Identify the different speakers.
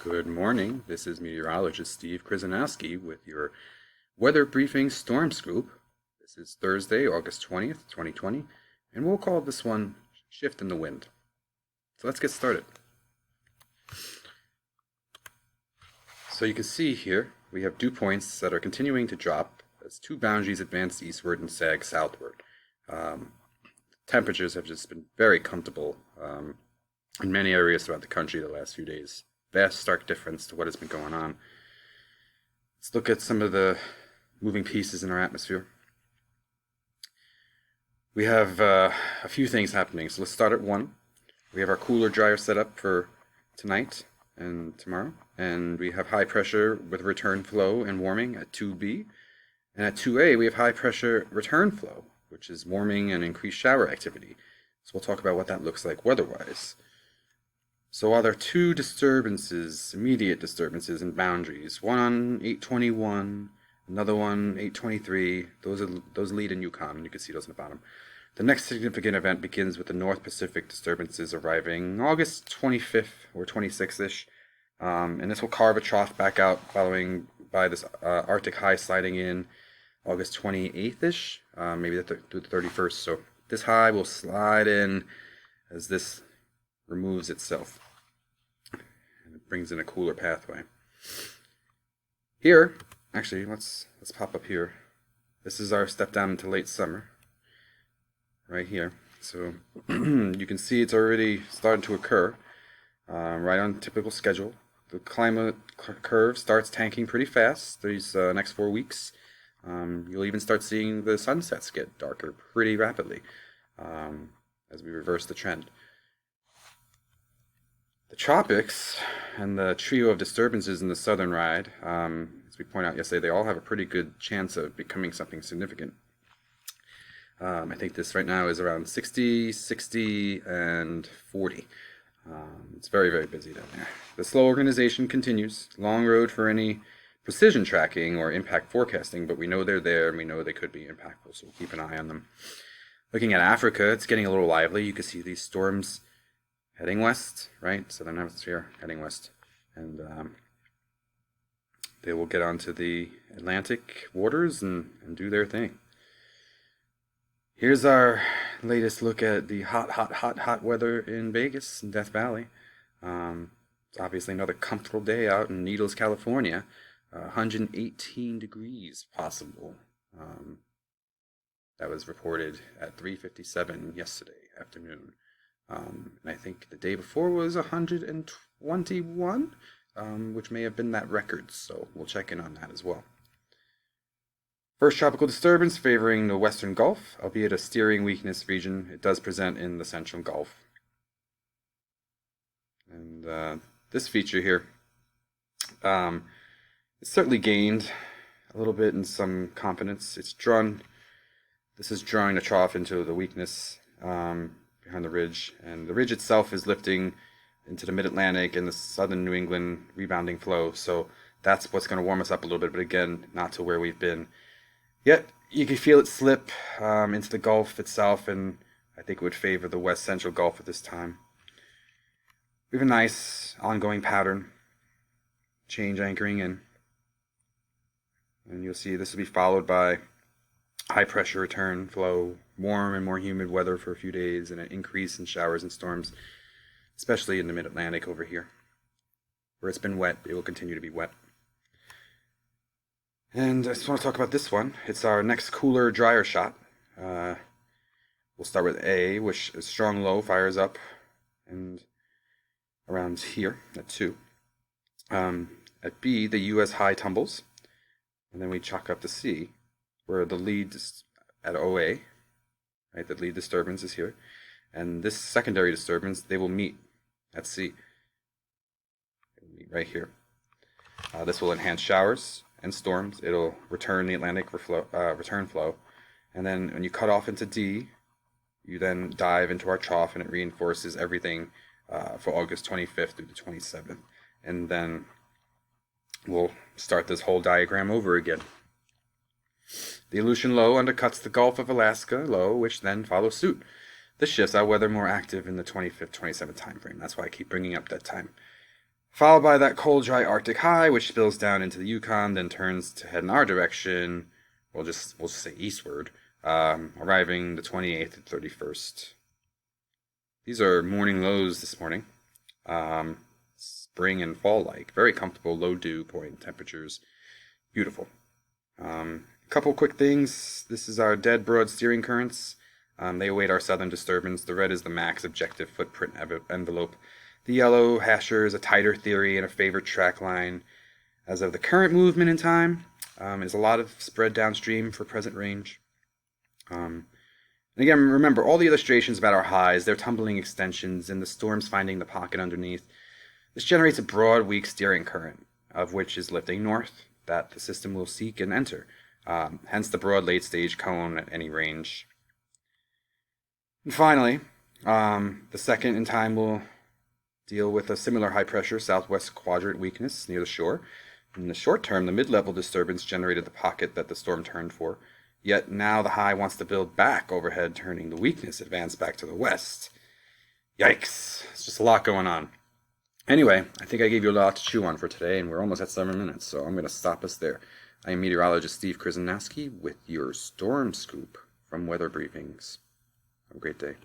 Speaker 1: Good morning. This is meteorologist Steve Krzyzanowski with your weather briefing storm scoop. This is Thursday, August 20th, 2020, and we'll call this one Shift in the Wind. So let's get started. So you can see here we have dew points that are continuing to drop as two boundaries advance eastward and sag southward. Temperatures have just been very comfortable in many areas throughout the country the last few days. Vast, stark difference to what has been going on. Let's look at some of the moving pieces in our atmosphere. We have a few things happening. So let's start at 1. We have our cooler, drier setup for tonight and tomorrow. And we have high pressure with return flow and warming at 2B. And at 2A, we have high pressure return flow, which is warming and increased shower activity. So we'll talk about what that looks like weather-wise. So while there are two disturbances, immediate disturbances and boundaries, one on 821, another one 823, those lead in Yukon, and you can see those in the bottom. The next significant event begins with the North Pacific disturbances arriving August 25th or 26th-ish, and this will carve a trough back out following by this Arctic high sliding in August 28th-ish, maybe through the 31st. So this high will slide in as this removes itself, and it brings in a cooler pathway. Here, actually, let's pop up here. This is our step down into late summer, right here. So you can see it's already starting to occur, right on typical schedule. The climate curve starts tanking pretty fast these next 4 weeks. You'll even start seeing the sunsets get darker pretty rapidly as we reverse the trend. The tropics and the trio of disturbances in the southern ride, as we point out yesterday, they all have a pretty good chance of becoming something significant. I think this right now is around 60, 60, and 40. It's very, very busy down there. The slow organization continues. Long road for any precision tracking or impact forecasting, but we know they're there and we know they could be impactful, so we'll keep an eye on them. Looking at Africa, it's getting a little lively. You can see these storms heading west, right? Southern hemisphere heading west. And they will get onto the Atlantic waters and do their thing. Here's our latest look at the hot weather in Vegas and Death Valley. It's obviously another comfortable day out in Needles, California. 118 degrees possible. That was reported at 3:57 yesterday afternoon. And I think the day before was 121, which may have been that record, so we'll check in on that as well. First tropical disturbance favoring the Western Gulf, albeit a steering weakness region. It does present in the Central Gulf. And this feature here, it's certainly gained a little bit in some confidence. This is drawing the trough into the weakness behind the ridge, and the ridge itself is lifting into the mid-Atlantic and the southern New England rebounding flow, so that's what's going to warm us up a little bit, but again, not to where we've been. Yet, you can feel it slip into the Gulf itself, and I think it would favor the West Central Gulf at this time. We have a nice ongoing pattern, change anchoring in, and you'll see this will be followed by high pressure return flow, warm and more humid weather for a few days, and an increase in showers and storms, especially in the mid-Atlantic over here. Where it's been wet, it will continue to be wet. And I just want to talk about this one. It's our next cooler, drier shot. We'll start with A, which is strong low, fires up, and around here at 2. At B, the U.S. high tumbles, and then we chalk up the C, where the lead is at OA, right? The lead disturbance is here, and this secondary disturbance, they will meet at C. They will meet right here. This will enhance showers and storms. It'll return the Atlantic return flow, and then when you cut off into D, you then dive into our trough, and it reinforces everything for August 25th through the 27th, and then we'll start this whole diagram over again. The Aleutian low undercuts the Gulf of Alaska low, which then follows suit. This shifts our weather more active in the 25th, 27th time frame. That's why I keep bringing up that time. Followed by that cold, dry Arctic high, which spills down into the Yukon, then turns to head in our direction. We'll just say eastward, arriving the 28th and 31st. These are morning lows this morning. Spring and fall-like. Very comfortable, low dew point temperatures. Beautiful. Couple quick things. This is our dead broad steering currents. They await our southern disturbance. The red is the max objective footprint envelope. The yellow hashers a tighter theory and a favored track line. As of the current movement in time, is a lot of spread downstream for present range. And again, remember, all the illustrations about our highs, they're tumbling extensions, and the storm's finding the pocket underneath. This generates a broad, weak steering current, of which is lifting north, that the system will seek and enter. Hence the broad late-stage cone at any range. And finally, the second in time will deal with a similar high-pressure southwest quadrant weakness near the shore. In the short term, the mid-level disturbance generated the pocket that the storm turned for. Yet now the high wants to build back overhead, turning the weakness advance back to the west. Yikes. It's just a lot going on. Anyway, I think I gave you a lot to chew on for today, and we're almost at 7 minutes, so I'm going to stop us there. I am meteorologist Steve Krzyzanowski with your Storm Scoop from Weather Briefings. Have a great day.